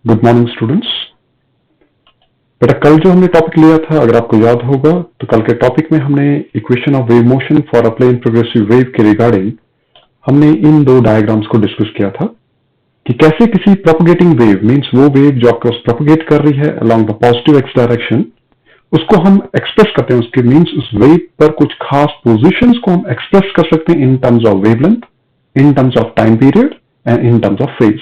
Good morning students. बेटा कल जो हमने टॉपिक लिया था, अगर आपको याद होगा तो कल के टॉपिक में हमने equation of wave motion for a plane progressive wave के रिगार्डिंग हमने इन दो डायग्राम्स को डिस्कस किया था कि कैसे किसी प्रोपगेटिंग वेव मींस वो वेव जो आपके पास प्रोपगेट कर रही है along the positive x direction, उसको हम एक्सप्रेस करते हैं। उसके मींस उस वेव पर कुछ खास पोजिशंस को हम एक्सप्रेस कर सकते हैं in terms of wavelength, in terms of time period and in terms of phase.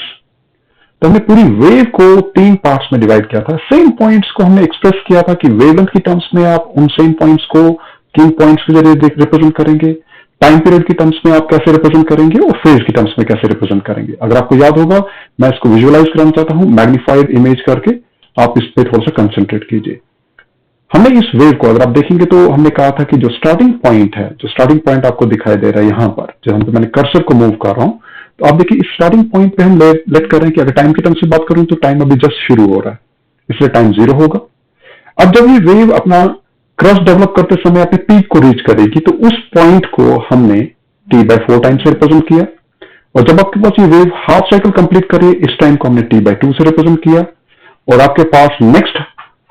तो हमने पूरी वेव को 3 पार्ट्स में डिवाइड किया था। सेम पॉइंट्स को हमने एक्सप्रेस किया था कि वेवलेंथ की टर्म्स में आप उन सेम पॉइंट्स को किन पॉइंट्स के जरिए रिप्रेजेंट करेंगे, टाइम पीरियड की टर्म्स में आप कैसे रिप्रेजेंट करेंगे और फेज की टर्म्स में कैसे रिप्रेजेंट करेंगे। अगर आपको याद होगा, मैं इसको विजुअलाइज कराना चाहता हूं मैग्नीफाइड इमेज करके, आप इस पर थोड़ा सा कंसेंट्रेट कीजिए। हमने इस वेव को अगर आप देखेंगे तो हमने कहा था कि जो स्टार्टिंग पॉइंट है, जो स्टार्टिंग पॉइंट आपको दिखाई दे रहा है यहाँ पर, जहां पे मैंने कर्सर को मूव कर रहा हूं, तो आप देखिए इस स्टार्टिंग पॉइंट पे हम लेट कर रहे हैं कि अगर टाइम की टर्म से बात करूं तो टाइम अभी जस्ट शुरू हो रहा है, इसलिए टाइम 0 होगा। अब जब ये वेव अपना क्रस्ट डेवलप करते समय अपने पीक को रीच करेगी तो उस पॉइंट को हमने T/4 टाइम से रिप्रेजेंट किया, और जब आपके पास ये वेव हाफ साइकिल कंप्लीट करिए इस टाइम को हमने T/2 से रिप्रेजेंट किया, और आपके पास next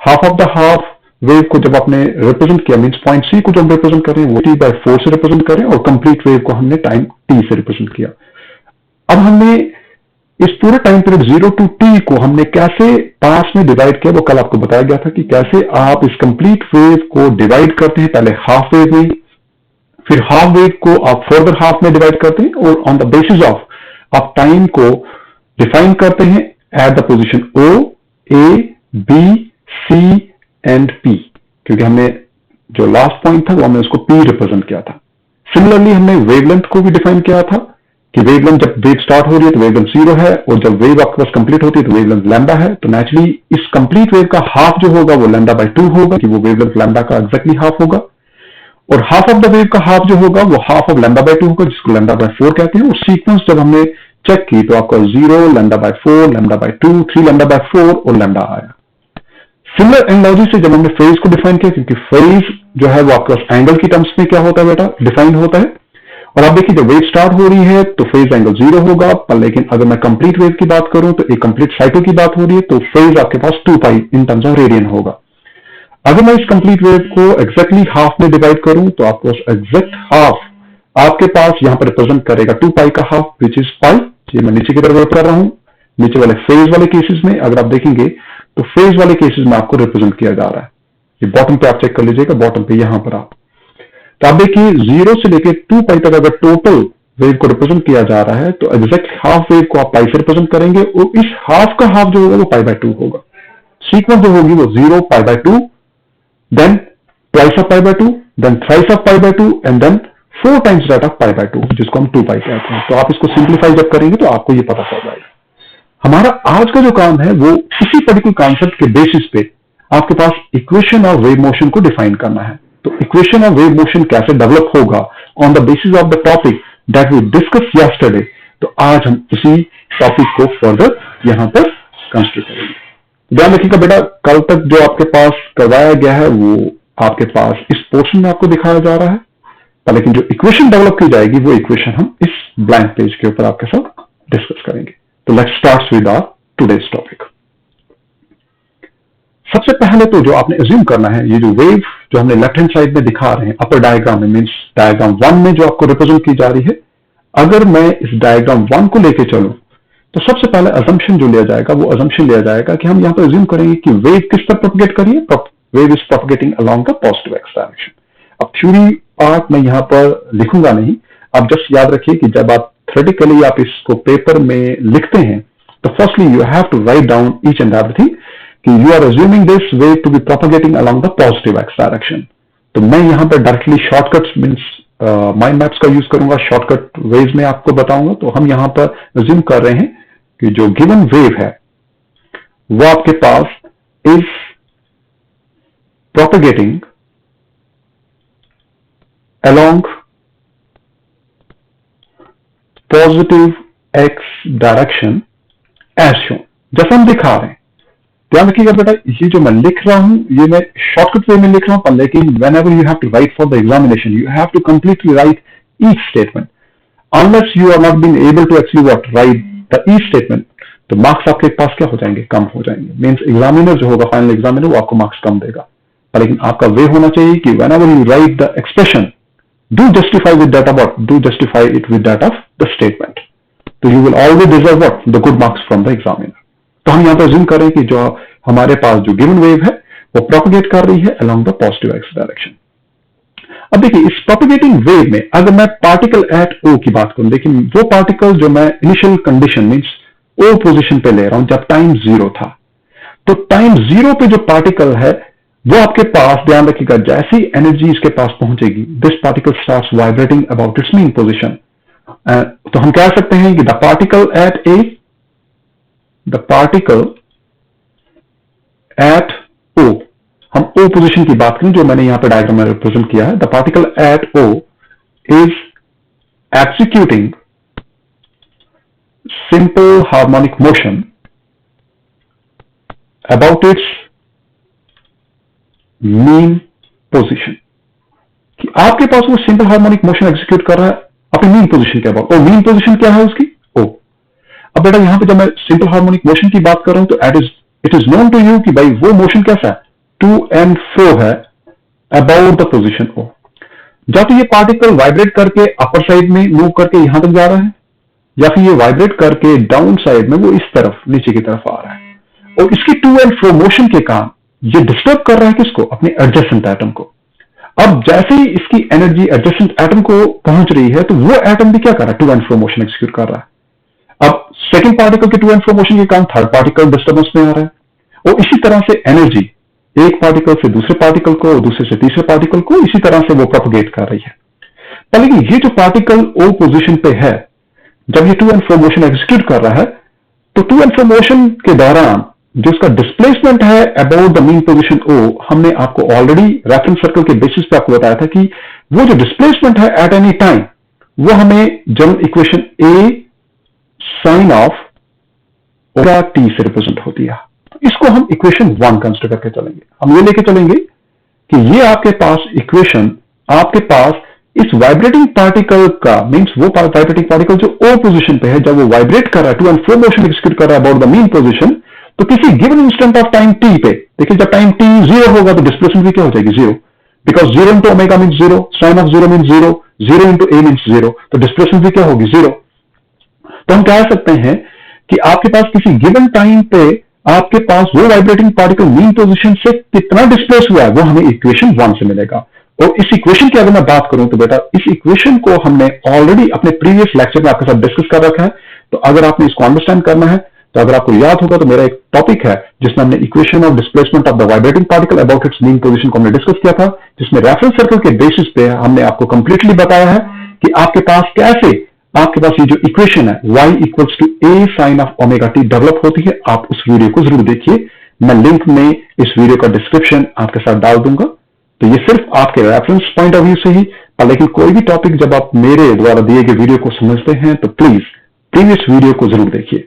half of the half wave को जब आपने रिप्रेजेंट किया मींस पॉइंट सी को जो हम रिप्रेजेंट करें वो T/4 से रिप्रेजेंट करें, और कंप्लीट वेव को हमने टाइम T से रिप्रेजेंट किया। अब हमने इस पूरे टाइम पीरियड 0 to T को हमने कैसे पार्ट्स में डिवाइड किया, वो कल आपको बताया गया था कि कैसे आप इस कंप्लीट वेव को डिवाइड करते हैं, पहले हाफ वेव में, फिर हाफ वेव को आप फर्दर हाफ में डिवाइड करते हैं, और ऑन द बेसिस ऑफ आप टाइम को डिफाइन करते हैं at the position O, A, B, C and P, क्योंकि हमने जो लास्ट पॉइंट था वो हमने उसको P रिप्रेजेंट किया था। सिमिलरली हमने वेवलेंथ को भी डिफाइन किया था कि वेवलेंथ जब वेव स्टार्ट हो रही है तो वेवलेंथ 0 है, और जब वेव आपके पास कंप्लीट होती है तो वेवलेंथ लैम्डा है। तो नेचुरली इस कंप्लीट वेव का हाफ जो होगा वो λ/2 होगा, कि वो वेवलेंथ लैम्डा का एग्जैक्टली हाफ होगा, और हाफ ऑफ द वेव का हाफ जो होगा वो हाफ ऑफ λ/2 होगा, जिसको λ/4 कहते हैं। और सीक्वेंस जब हमने चेक की तो आपका 0, λ/4, λ/2, 3 λ/4 और लैम्डा आया। सिमिलर एनालॉजी से जब हमने फेज को डिफाइन किया, क्योंकि फेज जो है वो आपके पास एंगल की टर्म्स में क्या होता है बेटा, डिफाइंड होता है। और आप देखिए जब वेव स्टार्ट हो रही है तो फेज एंगल 0 होगा, पर लेकिन अगर मैं कंप्लीट वेव की बात करूं तो एक कंप्लीट साइकिल की बात हो रही है तो फेज आपके पास 2π इन टर्म्स ऑफ रेडियन होगा। अगर मैं इस कंप्लीट वेव को एग्जैक्टली हाफ में डिवाइड करूं तो आपको एग्जैक्ट हाफ आपके पास यहां पर रिप्रेजेंट करेगा 2π का हाफ, विच इज पाई। ये मैं नीचे की तरफ कर रहा हूं, नीचे वाले फेज वाले केसेस में अगर आप देखेंगे तो फेज वाले केसेस में आपको रिप्रेजेंट किया जा रहा है। ये बॉटम पे आप चेक कर लीजिएगा, बॉटम पे यहां पर आप, तो आप देखिए 0 से लेकर 2π तक अगर टोटल वेव को रिप्रेजेंट किया जा रहा है तो एग्जैक्ट हाफ वेव को आप पाई से रिप्रेजेंट करेंगे, और इस हाफ का हाफ जो होगा वो π/2 होगा। सीक्वेंस जो होगी वो 0, π/2, then twice of π/2, then thrice of π/2 and then 4 times that of π/2, जिसको हम 2π कहते हैं। तो आप इसको सिंप्लीफाई जब करेंगे तो आपको ये पता चल जाएगा। हमारा आज का जो काम है वो इसी पर्टिकुलर कॉन्सेप्ट के बेसिस पे आपके पास इक्वेशन ऑफ वेव मोशन को डिफाइन करना है। तो इक्वेशन ऑफ वेव मोशन कैसे डेवलप होगा on the basis of the topic that we discuss yesterday, तो आज हम इसी टॉपिक को फर्दर यहां पर कंसिडर करेंगे। ध्यान रखिएगा बेटा, कल तक जो आपके पास करवाया गया है वो आपके पास इस पोर्शन में आपको दिखाया जा रहा है, लेकिन जो इक्वेशन डेवलप की जाएगी वो इक्वेशन हम इस ब्लैंक पेज के ऊपर आपके साथ डिस्कस करेंगे। तो let's start with our today's topic. सबसे पहले तो जो आपने अज्यूम करना है, ये जो वेव जो हमने लेफ्ट हैंड साइड में दिखा रहे हैं अपर डायग्राम में, मींस डायग्राम 1 में जो आपको रिप्रेजेंट की जा रही है, अगर मैं इस डायग्राम 1 को लेके चलूं तो सबसे पहले असम्पशन जो लिया जाएगा वो असम्पशन लिया जाएगा कि हम यहां पर अज्यूम करेंगे कि वेव किस पर प्रोपगेट करिए, wave is propagating along the positive x direction. अब थ्योरी पार्ट मैं यहां पर लिखूंगा नहीं, आप जस्ट याद रखिए कि जब आप थ्योरेटिकली आप इसको पेपर में लिखते हैं तो firstly you have to write down each and everything कि you are assuming this wave to be propagating along the positive x direction. तो मैं यहां पर directly shortcuts means mind maps का यूज करूंगा, शॉर्टकट वेज में आपको बताऊंगा। तो हम यहां पर अज्यूम कर रहे हैं कि जो गिवन वेव है वो आपके पास is propagating along positive x direction as shown, जैसा हम दिखा रहे हैं। ध्यान रखिएगा बेटा, ये जो मैं लिख रहा हूं ये मैं शॉर्टकट वे में लिख रहा हूं, पर लेकिन whenever you have to write for the examination you have to completely write each statement, unless you are not being able to actually what write the each statement, तो marks आपके पास क्या हो जाएंगे, कम हो जाएंगे। मीन्स एग्जामिनर जो होगा, फाइनल एग्जामिनर, वो आपको मार्क्स कम देगा। लेकिन आपका वे होना चाहिए कि whenever you write the expression, do justify with that of what? Do justify it with that of the statement. तो you will always deserve what? The good marks from the examiner. तो हम यहाँ पर assume करें कि जो हमारे पास जो given wave है वो propagate कर रही है along the positive x direction. अब देखिए इस propagating wave में अगर मैं particle at O की बात करूं, देखिए वो particle जो मैं initial condition means O position पे ले रहा हूं जब टाइम 0 था, तो टाइम 0 पे जो पार्टिकल है वो आपके पास, ध्यान रखिएगा, जैसी एनर्जी इसके पास पहुंचेगी, this particle starts vibrating about it's mean position. तो हम कह सकते हैं कि द पार्टिकल एट ओ, हम ओ पोजीशन की बात करें जो मैंने यहां पर डायग्राम में रिप्रेजेंट किया है, the particle at O is executing simple harmonic motion about its mean position। कि आपके पास वो सिंपल हार्मोनिक मोशन एग्जीक्यूट कर रहा है अपनी मीन पोजीशन के अबाउट। और मीन पोजीशन क्या है उसकी? ओ। अब बेटा यहां पे जब मैं सिंपल हार्मोनिक मोशन की बात कर रहा हूं तो it is known to you कि भाई वो मोशन कैसा है, टू एंड फ्रो है अबाउट द पोजीशन ओ। जब तो ये पार्टिकल वाइब्रेट करके अपर साइड में मूव करके यहां तक जा रहा है, या फिर ये वाइब्रेट करके डाउन साइड में वो इस तरफ नीचे की तरफ आ रहा है, और इसकी टू एंड फ्रो मोशन के कारण ये डिस्टर्ब कर रहा है किसको? अपने एडजेसेंट एटम को। अब जैसे ही इसकी एनर्जी एडजेसेंट एटम को पहुंच रही है तो वो एटम भी क्या कर रहा है? To and fro motion execute कर रहा है। अब सेकंड पार्टिकल के टू एंड फ्रो मोशन के कारण थर्ड पार्टिकल डिस्टर्बेंस में आ रहा है, और इसी तरह से एनर्जी एक पार्टिकल से दूसरे पार्टिकल को, दूसरे से तीसरे पार्टिकल को, इसी तरह से वो प्रोपगेट कर रही है। लेकिन ये जो पार्टिकल ओ पोजिशन पे है, जब ये to and fro motion execute कर रहा है, तो टू एंड फ्रो मोशन के दौरान जो इसका डिस्प्लेसमेंट है अबाउट द मीन पोजीशन ओ, हमने आपको ऑलरेडी रेफरेंस सर्कल के बेसिस पे आपको बताया था कि वो जो डिस्प्लेसमेंट है एट एनी टाइम, वो हमें general equation A sine of omega T से रिप्रेजेंट होती है। इसको हम इक्वेशन 1 कंसिडर करके चलेंगे। हम ये लेके चलेंगे कि ये आपके पास इक्वेशन आपके पास इस वाइब्रेटिंग पार्टिकल का, मींस वो वाइब्रेटिंग पार्टिकल जो ओ पोजीशन पे है, जब वो वाइब्रेट कर रहा है, to and fro motion execute कर रहा है अबाउट द मीन पोजीशन, तो किसी given instant of time T पे, देखिए जब टाइम टी 0 होगा तो डिस्प्लेसमेंट भी क्या हो जाएगी? 0, because 0 into omega means 0, sine of 0 means 0, 0 into A means 0, तो डिस्प्लेसमेंट भी क्या होगी? 0। तो हम कह सकते हैं कि आपके पास किसी गिवन टाइम पे आपके पास वो वाइब्रेटिंग पार्टिकल मीन पोजीशन से कितना डिस्प्लेस हुआ है वो हमें इक्वेशन 1 से मिलेगा। और इस इक्वेशन की अगर मैं बात करूं तो बेटा इस इक्वेशन को हमने ऑलरेडी अपने प्रीवियस लेक्चर में आपके साथ डिस्कस कर रखा है। तो अगर आपने इसको अंडरस्टैंड करना है, तो अगर आपको याद होगा तो मेरा एक टॉपिक है जिसमें हमने equation of displacement of the vibrating particle about it's mean position को हमने डिस्कस किया था, जिसमें रेफरेंस सर्कल के बेसिस पे हमने आपको कंप्लीटली बताया है कि आपके पास कैसे आपके पास ये जो इक्वेशन है y equals to A sine of omega T develop होती है। आप उस वीडियो को जरूर देखिए, मैं लिंक में इस वीडियो का डिस्क्रिप्शन आपके साथ डाल दूंगा। तो ये सिर्फ आपके रेफरेंस पॉइंट ऑफ व्यू से ही, लेकिन कोई भी टॉपिक जब आप मेरे द्वारा दिए गए वीडियो को समझते हैं तो प्लीज प्रीवियस वीडियो को जरूर देखिए।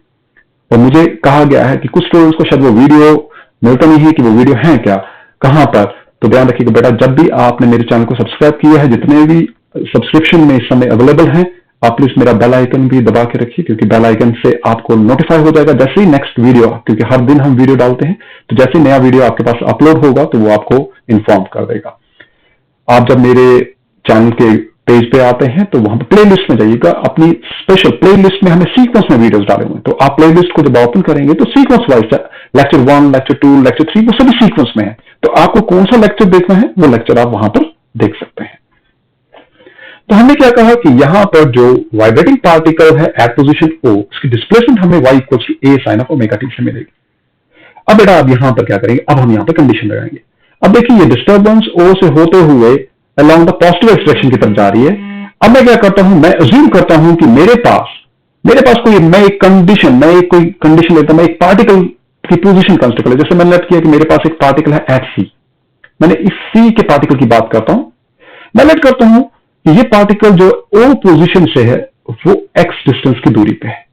और मुझे कहा गया है कि कुछ स्टूडेंट्स को शायद वो वीडियो मिलता नहीं है कि वो वीडियो है क्या, कहां पर, तो ध्यान रखिएगा बेटा, जब भी आपने मेरे चैनल को सब्सक्राइब किया है, जितने भी सब्सक्रिप्शन में इस समय अवेलेबल हैं, आप प्लीज मेरा बेल आइकन भी दबा के रखिए, क्योंकि बेल आइकन से आपको नोटिफाई हो जाएगा जैसे ही नेक्स्ट वीडियो, क्योंकि हर दिन हम वीडियो डालते हैं, तो जैसे ही नया वीडियो आपके पास अपलोड होगा तो वो आपको इन्फॉर्म कर देगा। आप जब मेरे चैनल के पेज पे आते हैं तो वहां पर प्ले लिस्ट में जाइएगा, अपनी स्पेशल प्ले लिस्ट में हमने सीक्वेंस में वीडियोस डाले हुए हैं, तो आप प्ले लिस्ट को जब ओपन करेंगे तो sequence wise lecture 1, lecture 2, lecture 3 वो सभी सीक्वेंस में है, तो आपको कौन सा लेक्चर देखना है वो लेक्चर आप वहां पर देख सकते हैं। तो हमने क्या कहा कि यहां पर जो वाइब्रेटिंग पार्टिकल है एट पोजीशन ओ, उसकी डिस्प्लेसमेंट हमें y equals to A sine of omega T से मिलेगी। अब बेटा अब यहां पर क्या करेंगे, अब हम यहां पर कंडीशन लगाएंगे। अब देखिए ये डिस्टर्बेंस ओ से होते हुए along the positive x direction की तरफ जा रही है। अब मैं क्या करता हूं, मैं अज्यूम करता हूं कि मेरे पास कोई मैं एक कंडीशन लेता हूं, मैं एक पार्टिकल की पोजीशन कंसिडर कर, जैसे मैंने लेट किया कि मेरे पास एक पार्टिकल है एट सी, मैंने इस सी के पार्टिकल की बात करता हूं। मैं लेट करता हूं कि ये पार्टिकल जो ओ पोजीशन से है वो एक्स डिस्टेंस की दूरी पे है।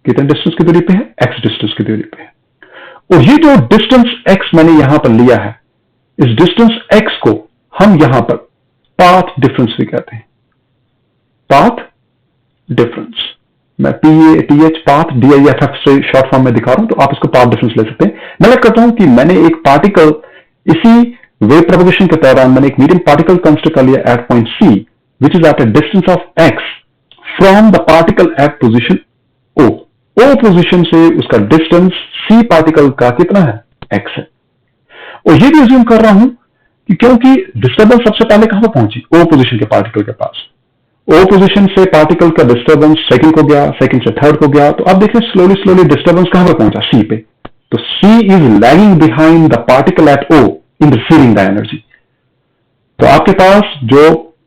कितने डिस्टेंस की दूरी पे है? एक्स डिस्टेंस की दूरी पे है। और ये जो डिस्टेंस एक्स मैंने यहां पर लिया है, इस डिस्टेंस एक्स को हम यहां पर पाथ डिफरेंस भी कहते हैं, पाथ डिफरेंस। मैं PATH पाथ DIFF से शॉर्ट फॉर्म में दिखा रहा हूं, तो आप इसको पाथ डिफरेंस ले सकते हैं। मैं लग करता हूं कि मैंने एक पार्टिकल इसी वेव प्रोपगेशन के दौरान मैंने एक मीडियम पार्टिकल कंसिडर कर लिया at point C, which is at a distance of x from the particle at position O। Position से उसका डिस्टेंस C पार्टिकल का कितना है, x है। और ये भी अज्यूम कर रहा हूं कि क्योंकि डिस्टर्बेंस सबसे पहले कहां पर पहुंची, O पोजिशन के पार्टिकल के पास। O पोजिशन से पार्टिकल का डिस्टर्बेंस सेकंड को गया, सेकंड से थर्ड को गया, तो आप देखिए स्लोली डिस्टर्बेंस कहां पर पहुंचा, C पे। तो C is lagging behind the particle at O in receiving the energy. तो आपके पास जो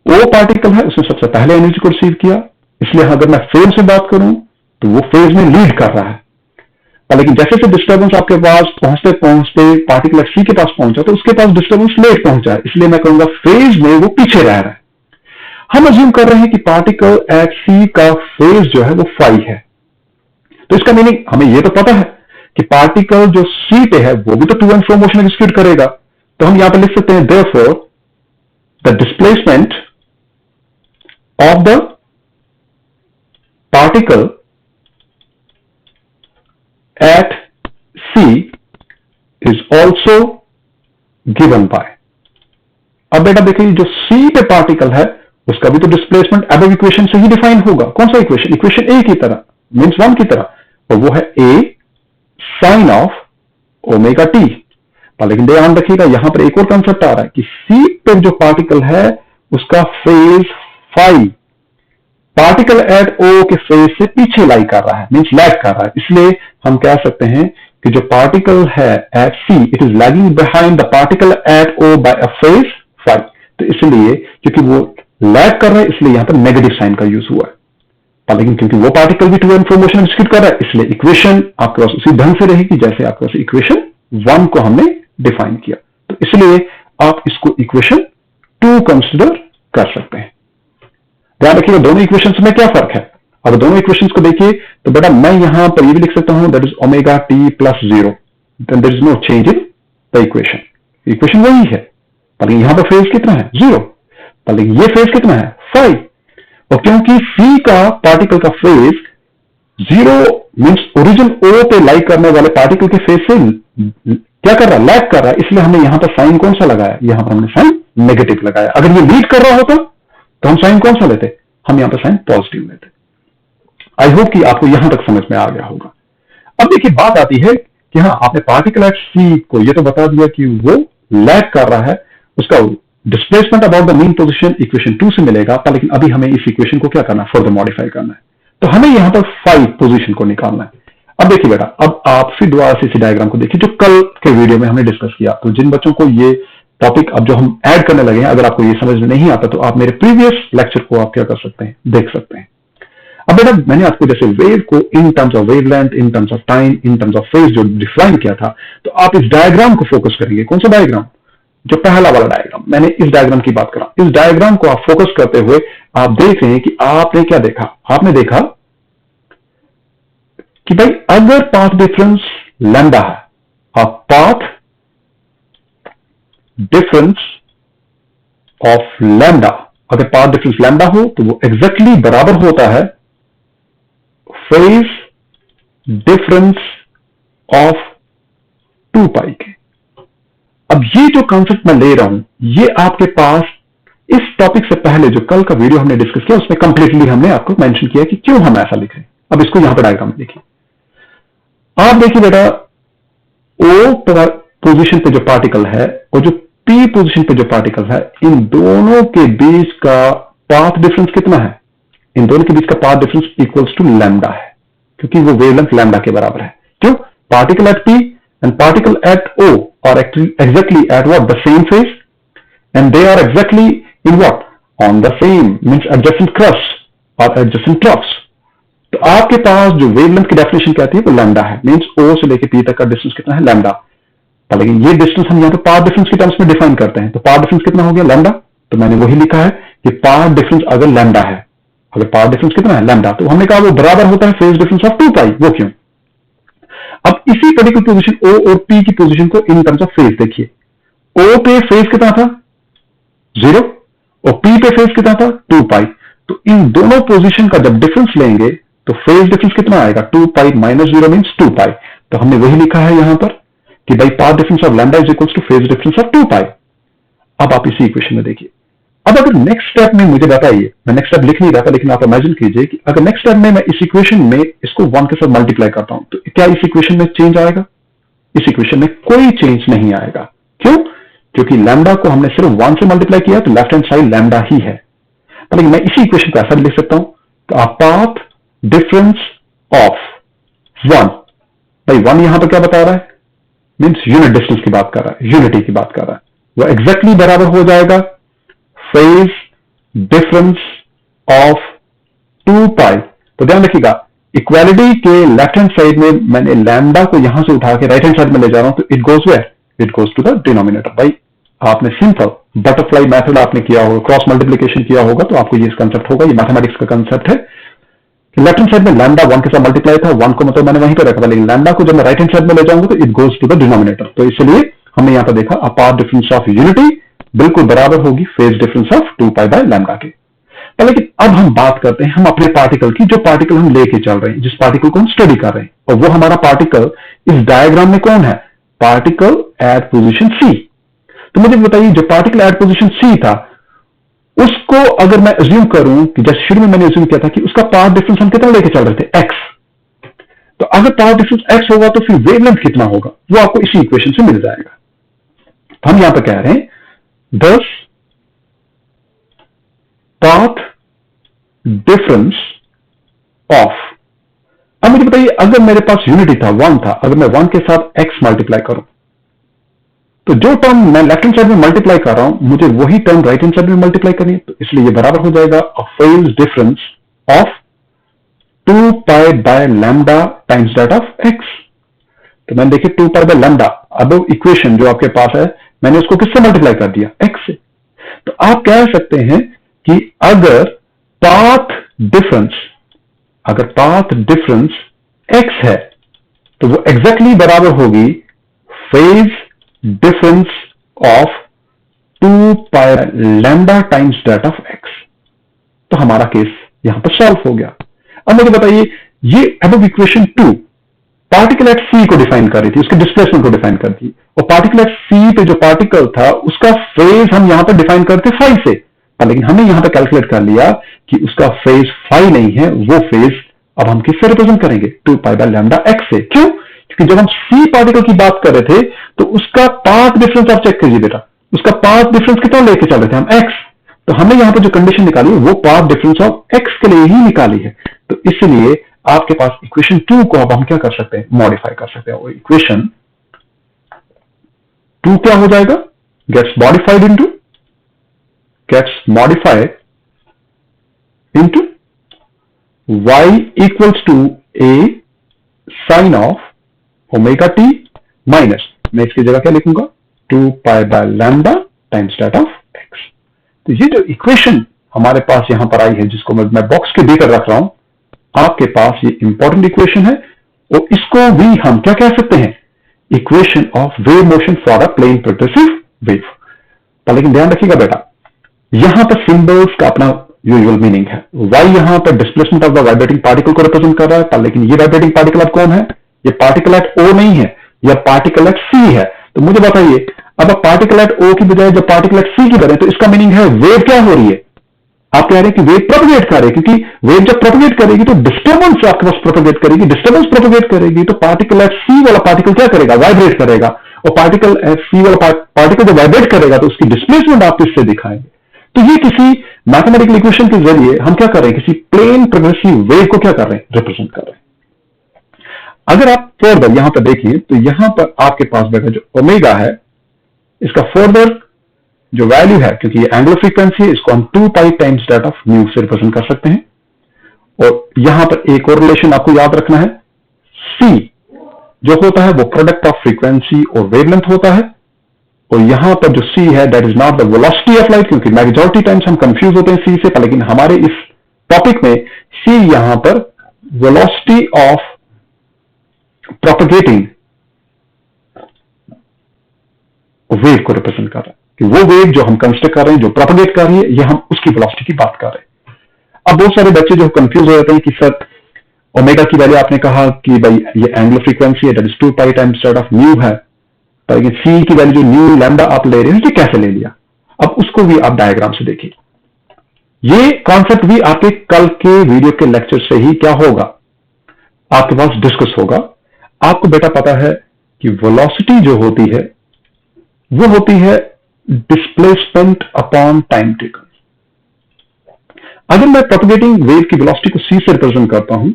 O पार्टिकल है उसने सबसे पहले एनर्जी को रिसीव किया, इसलिए अगर मैं फेज से बात करूं तो वो फेज में लीड कर रहा है। लेकिन जैसे जैसे डिस्टर्बेंस आपके पास पहुंचते पहुंचते पार्टिकल एट C के पास पहुंचा, तो उसके पास डिस्टर्बेंस लेट पहुंचा है, इसलिए मैं कहूंगा फेज में वो पीछे रह रहा है। हम अज्यूम कर रहे हैं कि पार्टिकल एट C का फेज जो है वो phi है। तो इसका मीनिंग हमें ये तो पता है कि पार्टिकल जो C पे है वो भी तो to and fro motion execute करेगा। तो हम यहां पर लिख सकते हैं therefore the displacement of the particle at C is also given by। अब बेटा देखिए जो C पे पार्टिकल है उसका भी तो डिस्प्लेसमेंट अब इक्वेशन से ही डिफाइन होगा। कौन सा इक्वेशन, इक्वेशन A की तरह, मीन्स 1 की तरह, और वो है A sine of omega T. लेकिन ध्यान रखिएगा यहां पर एक और कंसेप्ट आ रहा है कि C पे जो पार्टिकल है उसका phase phi particle at O के फेज से पीछे लाई कर रहा है, मींस लैग कर रहा है। इसलिए हम कह सकते हैं कि जो पार्टिकल है at C it is lagging behind the particle at O by a phase phi। तो इसलिए क्योंकि वो लैग कर रहा है इसलिए यहां पर नेगेटिव साइन का यूज हुआ है। लेकिन क्योंकि वो पार्टिकल भी to and fro motion execute कर रहा है इसलिए इक्वेशन आपके पास उसी ढंग से रहेगी जैसे आपके पास इक्वेशन 1 को हमने डिफाइन किया। तो इसलिए आप इसको इक्वेशन 2 कंसिडर कर सकते हैं। ध्यान रखिएगा दोनों इक्वेशंस में क्या फर्क है। अब दोनों इक्वेशंस को देखिए तो बेटा मैं यहां पर ये भी लिख सकता हूं that is omega T plus 0, then there is no change in the equation, equation वही है। लेकिन यहां पर फेज कितना है 0, लेकिन ये फेज कितना है phi। और क्योंकि C का पार्टिकल का फेज 0 मींस ओरिजिन O पे लाइक करने वाले पार्टिकल के फेज से क्या कर रहा है, लैग कर रहा है, इसलिए हमने यहां पर साइन कौन सा लगाया, यहां पर हमने साइन नेगेटिव लगाया। अगर ये लीड कर रहा होता तो हम साइन कौन सा लेते, हम यहां पर साइन पॉजिटिव लेते। आई होप कि आपको यहां तक समझ में आ गया होगा। अब देखिए बात आती है कि हाँ आपने पार्टिकल एट C को ये तो बता दिया कि वो लैग कर रहा है, उसका displacement about the mean position equation 2 से मिलेगा, लेकिन अभी हमें इस इक्वेशन को क्या करना है, फर्दर मॉडिफाई करना है। तो हमें यहां पर phi पोजीशन को निकालना है। अब देखिए बेटा अब आप फिर दोबारा से इसी डायग्राम को देखिए जो कल के वीडियो में हमने डिस्कस किया। तो जिन बच्चों को ये टॉपिक अब जो हम ऐड करने लगे हैं अगर आपको ये समझ में नहीं आता तो आप मेरे प्रीवियस लेक्चर को आप क्या कर सकते हैं, देख सकते हैं। अब बेटा मैंने आपको जैसे वेव को in terms of wavelength, in terms of time, in terms of phase जो डिफाइन किया था, तो आप इस डायग्राम को फोकस करेंगे। कौन सा डायग्राम, जो पहला वाला डायग्राम, मैंने इस डायग्राम की बात करा। इस डायग्राम को आप फोकस करते हुए आप देख रहे हैं कि आपने क्या देखा, आपने देखा कि भाई अगर पाथ डिफरेंस लैम्डा है, पाथ डिफरेंस ऑफ लैम्डा, अगर पाथ डिफरेंस लैम्डा हो तो वो एग्जैक्टली बराबर होता है फेज डिफरेंस ऑफ 2 पाई के। अब ये जो कॉन्सेप्ट मैं ले रहा हूं ये आपके पास इस टॉपिक से पहले जो कल का वीडियो हमने डिस्कस किया उसमें कंप्लीटली हमने आपको मेंशन किया कि क्यों हम ऐसा लिख रहे हैं। अब इसको यहां पर डायग्राम में देखिए, आप देखिए बेटा O पोजीशन पे जो पार्टिकल है और जो P पोजीशन पे जो पार्टिकल है, इन दोनों के बीच का पाथ डिफरेंस कितना है, इन दोनों के बीच का path difference equals to lambda है, क्योंकि वो वेवलेंथ लैम्डा के बराबर है। क्यों, particle at P and particle at O are exactly at what, the same phase, and they are exactly in what, on the same means adjacent crust or adjacent troughs। तो आपके पास जो wavelength की definition कहती है वो lambda है, means O से लेके P तक का डिस्टेंस कितना है, लैम्डा। लेकिन ये डिस्टेंस हम यहाँ पे पाथ डिफरेंस की टर्म्स में डिफाइन करते हैं, तो पाथ डिफरेंस कितना हो गया, लैम्डा। तो मैंने वही लिखा है कि पाथ डिफरेंस अगर लैम्डा है, अगर पाथ डिफरेंस कितना है, लैम्डा, तो हमने कहा वो बराबर होता है फेज डिफरेंस ऑफ 2 पाई। वो क्यों, अब इसी पर्टिकुलर पोजीशन O और P की पोजीशन को इन टर्म्स ऑफ फेज देखिए। O पे फेज कितना था 0 और P पे फेज कितना था 2 पाई। तो इन दोनों पोजीशन का जब डिफरेंस लेंगे तो फेज डिफरेंस कितना आएगा, 2 पाई माइनस 0 मीन्स 2 पाई। तो हमने वही लिखा है यहां पर कि भाई path difference of lambda is equals two phase difference of 2 पाई। अब आप इसी इक्वेशन में देखिए, अब अगर नेक्स्ट स्टेप में मुझे बताइए, मैं नेक्स्ट स्टेप लिख नहीं रहा था लेकिन आप इमेजिन कीजिए कि अगर नेक्स्ट स्टेप में मैं इस इक्वेशन में इसको 1 के साथ मल्टीप्लाई करता हूं, तो क्या इस इक्वेशन में चेंज आएगा? इस इक्वेशन में कोई चेंज नहीं आएगा। क्यों? क्योंकि लैम्डा को हमने सिर्फ 1 से मल्टीप्लाई किया, तो लेफ्ट हैंड साइड लैम्डा ही है। लेकिन मैं इसी इक्वेशन को ऐसा भी लिख सकता हूं कि अ पाथ डिफरेंस ऑफ 1, भाई 1 यहां पर क्या बता रहा है, मीन्स यूनिट डिस्टेंस की बात कर रहा है, यूनिटी की बात कर रहा है, वो एग्जैक्टली बराबर हो जाएगा फेज डिफरेंस ऑफ 2 पाई। तो ध्यान रखिएगा, इक्वालिटी के लेफ्ट हैंड साइड में मैंने लैम्डा को यहां से उठा के राइट हैंड साइड में ले जा रहा हूं, तो it goes where, it goes to the denominator. भाई आपने सिंपल बटरफ्लाई मेथड आपने किया होगा, क्रॉस मल्टीप्लीकेशन किया होगा, तो आपको ये कंसेप्ट होगा, ये मैथमेटिक्स का कंसेप्ट है कि लेफ्ट हैंड साइड में लैम्डा 1 के साथ मल्टीप्लाई था, 1 को मतलब मैंने वहीं पर रखा था, लेकिन लैम्डा को जब मैं राइट हैंड साइड में ले जाऊंगा तो it goes to the denominator. तो इसलिए हमने यहां पर देखा a path difference of unity बिल्कुल बराबर होगी phase difference of 2 pi by lambda के। लेकिन अब हम बात करते हैं हम अपने पार्टिकल की, जो पार्टिकल हम लेके चल रहे हैं, जिस पार्टिकल को हम स्टडी कर रहे हैं, और वो हमारा पार्टिकल इस डायग्राम में कौन है, पार्टिकल एट पोजीशन सी। तो मुझे बताइए, जो पार्टिकल एट पोजीशन सी था, उसको अगर मैं अज्यूम करूं कि जैसे शुरू में मैंने अज्यूम किया था कि उसका पाथ डिफरेंस हम कितना लेके चल रहे थे, एक्स, तो अगर पाथ डिफरेंस एक्स होगा तो फिर वेवलेंथ कितना होगा, वो आपको इसी इक्वेशन से मिल जाएगा। तो हम यहां पर कह रहे हैं दस पाथ डिफरेंस ऑफ, अब मुझे बताइए अगर मेरे पास यूनिटी था 1 था, अगर मैं 1 के साथ x मल्टीप्लाई करूं, तो जो टर्म मैं लेफ्ट हैंड साइड में मल्टीप्लाई कर रहा हूं, मुझे वही टर्म राइट हैंड साइड में मल्टीप्लाई करनी है, तो इसलिए ये बराबर हो जाएगा phase difference of 2 pi by lambda times that of x। तो मैंने देखिए 2 पाई बाय लैम्डा, अब इक्वेशन जो आपके पास है मैंने उसको किससे मल्टीप्लाई कर दिया, x से। तो आप कह सकते हैं कि अगर पाथ डिफरेंस x है, तो वो एग्जैक्टली बराबर होगी phase difference of 2 pi lambda times that of x। तो हमारा केस यहां पर सॉल्व हो गया। अब मुझे बताइए, ये अब इक्वेशन 2 पार्टिकल एट सी को डिफाइन कर रही थी, उसके डिस्प्लेसमेंट को डिफाइन करती है, और पार्टिकल एट सी पे जो पार्टिकल था उसका फेज हम यहां पर डिफाइन करते फाई से, लेकिन हमने यहां पर कैलकुलेट कर लिया कि उसका फेज फाई नहीं है, वो फेज अब हम किससे रिप्रेजेंट करेंगे, 2 पाई बाय लैम्डा एक्स से। क्यों? क्योंकि जब हम सी पार्टिकल की बात कर रहे थे तो उसका पाथ डिफरेंस आप चेक कीजिए बेटा, उसका पाथ डिफरेंस कितना लेके चल रहे थे हम, एक्स। तो हमने यहां पर जो कंडीशन निकाली वो पाथ डिफरेंस ऑफ एक्स के लिए ही निकाली है। तो इसलिए आपके पास इक्वेशन 2 को अब हम क्या कर सकते हैं, मॉडिफाई कर सकते हैं। और इक्वेशन 2 क्या हो जाएगा, gets modified into y equals to a sine of omega T minus, मैं इसकी जगह क्या लिखूंगा, 2 pi by lambda times that of x। तो ये जो इक्वेशन हमारे पास यहां पर आई है, जिसको मैं बॉक्स के भीतर रख रहा हूं, आपके पास ये इंपॉर्टेंट इक्वेशन है, और इसको भी हम क्या कह सकते हैं, equation of wave motion for a plane progressive wave. लेकिन ध्यान रखिएगा बेटा, यहां पर सिंबल्स का अपना यूजुअल मीनिंग है। y यहां पर displacement of the vibrating particle को रिप्रेजेंट कर रहा है, लेकिन ये वाइब्रेटिंग पार्टिकल अब कौन है, ये पार्टिकल एट O नहीं है, यह पार्टिकल एट C है। तो मुझे बताइए, अब पार्टिकल एट O की बजाय जब पार्टिकल एट C की करें, तो इसका मीनिंग है वेव क्या हो रही है, आप कह रहे हैं कि वेव प्रोपगेट कर रही है, क्योंकि वेव जब प्रोपगेट करेगी तो डिस्टर्बेंस आपके पास प्रोपगेट करेगी, डिस्टर्बेंस प्रोपगेट करेगी तो पार्टिकल एट सी वाला पार्टिकल क्या करेगा, वाइब्रेट करेगा, और पार्टिकल एट सी वाला पार्टिकल जब वाइब्रेट करेगा तो उसकी डिस्प्लेसमेंट आप इससे दिखाएंगे। तो ये किसी मैथमेटिकल इक्वेशन के जरिए हम क्या कर रहे हैं, किसी प्लेन प्रोग्रेसिव वेव को क्या कर रहे हैं, रिप्रेजेंट कर रहे हैं। अगर आप फर्दर यहां पर देखिए तो यहां पर आपके पास बेटा जो ओमेगा है, इसका फर्दर जो वैल्यू है, क्योंकि ये एंगुलर फ्रीक्वेंसी है, इसको हम 2 पाई टाइम्स दैट ऑफ म्यू से रिप्रेजेंट कर सकते हैं। और यहां पर एक और रिलेशन आपको याद रखना है, सी जो होता है वो प्रोडक्ट ऑफ फ्रीक्वेंसी और वेवलेंथ होता है, और यहां पर जो सी है that is not the velocity of light, क्योंकि मेजॉरिटी टाइम्स हम कंफ्यूज होते हैं सी से, लेकिन हमारे इस टॉपिक में सी यहां पर वेलोसिटी ऑफ प्रोपगेटिंग वेव को रिप्रेजेंट कर रहा है, कि वो वेव जो हम कंस्ट्रक्ट कर रहे हैं, जो प्रोपगेट कर रही है, ये हम उसकी वेलोसिटी की बात कर रहे हैं। अब बहुत सारे बच्चे जो कंफ्यूज हो जाते हैं कि सर ओमेगा की वैल्यू आपने कहा कि भाई ये एंगुलर फ्रीक्वेंसी है, that is 2 pi times of new है, लेकिन सी की वैल्यू जो न्यू लैम्डा आप ले रहे हैं, ये कैसे ले लिया? अब उसको भी आप डायग्राम से देखिए। ये कॉन्सेप्ट भी आपके कल के वीडियो के लेक्चर से ही क्या होगा, आपके पास डिस्कस होगा। आपको बेटा पता है कि वेलोसिटी जो होती है वो होती है डिस्प्लेसमेंट अपॉन टाइम टेकन। अगर मैं प्रोपगेटिंग वेव की वेलोसिटी को सी से रिप्रेजेंट करता हूं,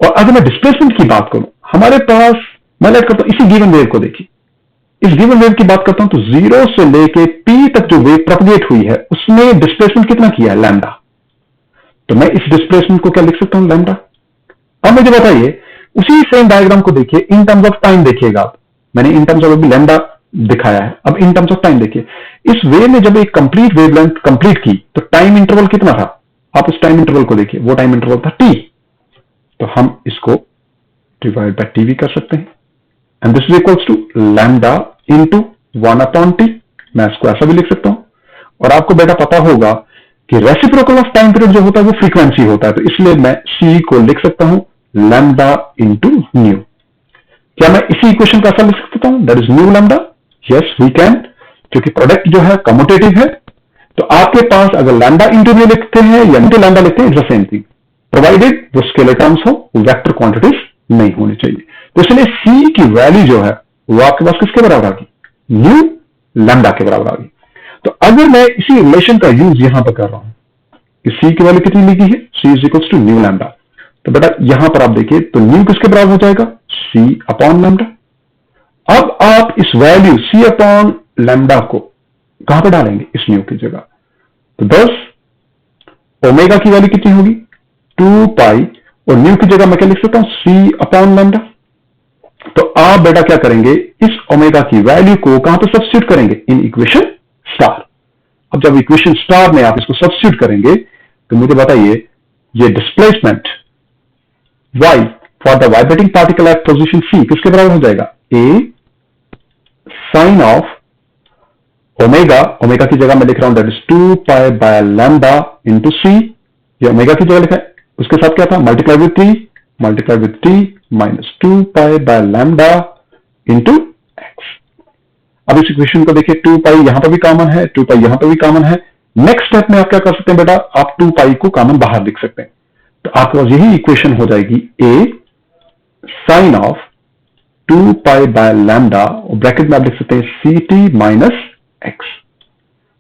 और अगर मैं डिस्प्लेसमेंट की बात करूं, हमारे पास मैं लेट करता हूं इसी गिवन वेव को देखिए, इस गिवन वेव की बात करता हूं तो 0 से लेके p तक जो वेव प्रोपगेट हुई है उसमें डिस्प्लेसमेंट कितना किया है? लैम्डा। तो मैं इस डिस्प्लेसमेंट को क्या लिख सकता हूं? लैम्डा। अब मुझे बताइए, उसी सेम डायग्राम को देखिए, इन टर्म्स ऑफ टाइम देखिएगा आप। मैंने इन टर्म्स ऑफ अभी लैम्डा दिखाया है, अब इन टर्म्स ऑफ टाइम देखिए। इस वेव ने जब एक कंप्लीट वेवलेंथ कंप्लीट की तो टाइम इंटरवल कितना था? आप उस टाइम इंटरवल को देखिए, वो टाइम इंटरवल था t। तो हम इसको डिवाइड बाय टी भी कर सकते हैं, and this is equals to lambda into 1/t। मैं इसको ऐसा भी लिख सकता हूं। और आपको बेटा पता होगा कि रेसिप्रोकल ऑफ टाइम पीरियड जो होता है वो फ्रीक्वेंसी होता है, तो इसलिए मैं c को लिख सकता हूं लैम्डा इंटू न्यू। क्या मैं इसी इक्वेशन का ऐसा लिख सकता हूं, that is nu lambda? Yes we can, क्योंकि प्रोडक्ट जो है कम्यूटेटिव है। तो आपके पास अगर लैम्डा इंटू न्यू लिखते हैं या इंटू लैम्डा लिखते हैं, it's the same thing, provided वो स्केलर टर्म्स हो, वेक्टर क्वांटिटीज नहीं होनी चाहिए। तो इसलिए c की वैल्यू जो है वो आपके पास किसके बराबर आ गई? न्यू लैम्डा के बराबर आ गई। तो अगर मैं इसी रिलेशन का यूज यहां पर कर रहा हूं कि c की वैल्यू कितनी लिखी है, c is equals to nu lambda, तो बेटा यहां पर आप देखिए तो न्यू किसके बराबर हो जाएगा? c upon lambda. अब आप इस वैल्यू c अपॉन लैम्डा को कहां पर डालेंगे? इस न्यू की जगह। तो 10 ओमेगा की वैल्यू कितनी होगी? 2 पाई, और न्यू की जगह मैं क्या लिख सकता हूं? c upon lambda. तो आप बेटा क्या करेंगे, इस ओमेगा की वैल्यू को कहां पर सब्स्टिट्यूट करेंगे? In equation star. अब जब इक्वेशन स्टार में आप इसको सब्स्टिट्यूट करेंगे तो मुझे बताइए, ये displacement y for the vibrating particle at position c किसके बराबर हो जाएगा? a sine of omega, omega की जगह मैं लिख रहा हूं that is 2 pi by lambda into c। ये ओमेगा की जगह लिखा है, उसके साथ क्या था? Multiply with t minus 2 pi by lambda into x। अब इस इक्वेशन को देखिए, 2 पाई यहां पर भी कॉमन है, 2 पाई यहां पर भी कॉमन है। नेक्स्ट स्टेप में आप क्या कर सकते हैं बेटा, आप 2 पाई को कॉमन बाहर लिख सकते हैं। तो आपके पास यही इक्वेशन हो जाएगी, a sine of 2 pi by lambda, और ब्रैकेट में आप लिख सकते हैं सी टी माइनस एक्स।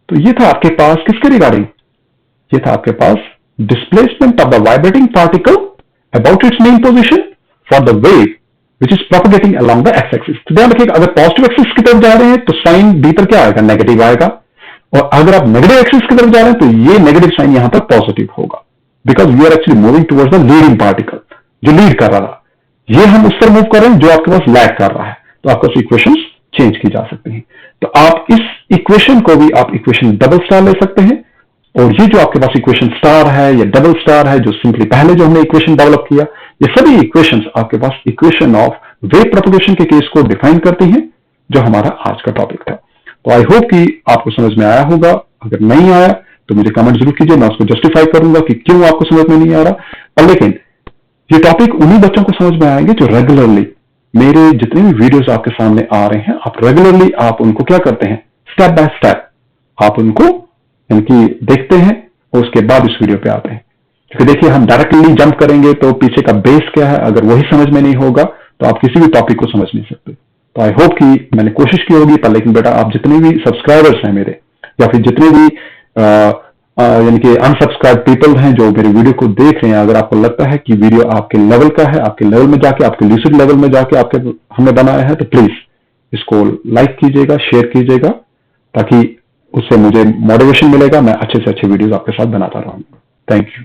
तो ये था आपके पास किसके रिगार्डिंग? ये था आपके पास displacement of the vibrating particle about its mean position for the wave which is propagating along the x axis. तो ध्यान रखिएगा, अगर पॉजिटिव एक्सिस की तरफ जा रहे हैं तो साइन डी पर क्या आएगा? नेगेटिव आएगा, और अगर आप नेगेटिव एक्सिस की तरफ जा रहे हैं तो ये नेगेटिव साइन यहां पर पॉजिटिव होगा, because we are actually moving towards the leading particle, जो लीड कर रहा था। ये हम उस पर मूव कर रहे हैं जो आपके पास लैग कर रहा है। तो आपके पास इक्वेशन चेंज की जा सकती हैं। तो आप इस इक्वेशन को भी आप इक्वेशन डबल स्टार ले सकते हैं, और ये जो आपके पास इक्वेशन स्टार है या डबल स्टार है, जो सिंपली पहले जो हमने इक्वेशन डेवलप किया, ये सभी इक्वेशंस आपके पास इक्वेशन ऑफ वेव प्रोपगेशन के केस को डिफाइन करती हैं, जो हमारा आज का टॉपिक था। तो आई होप कि आपको समझ में आया होगा। अगर नहीं आया तो मुझे कमेंट जरूर कीजिए, मैं उसको जस्टिफाई करूंगा कि क्यों आपको समझ में नहीं आ रहा। पर लेकिन ये टॉपिक उन्हीं बच्चों को समझ में आएंगे जो रेगुलरली मेरे जितने भी वीडियोस आपके सामने आ रहे हैं, आप रेगुलरली आप उनको क्या करते हैं, स्टेप बाय स्टेप आप उनको इनकी देखते हैं और उसके बाद इस वीडियो पे आते हैं। क्योंकि देखिए, हम डायरेक्टली जंप करेंगे तो पीछे का बेस क्या है, अगर वही समझ में नहीं होगा तो आप किसी भी टॉपिक को समझ नहीं सकते। तो आई होप कि मैंने कोशिश की होगी, पर लेकिन बेटा आप जितने भी सब्सक्राइबर्स हैं मेरे, या फिर जितने भी यानी कि अनसब्सक्राइब पीपल हैं जो मेरे वीडियो को देख रहे हैं, अगर आपको लगता है कि वीडियो आपके लेवल का है, आपके लेवल में जाके, आपके ल्यूसिड लेवल में जाके आपके हमने बनाया है, तो प्लीज इसको लाइक कीजिएगा, शेयर कीजिएगा, ताकि उससे मुझे मोटिवेशन मिलेगा, मैं अच्छे से अच्छे वीडियोस आपके साथ बनाता रहूंगा। Thank you.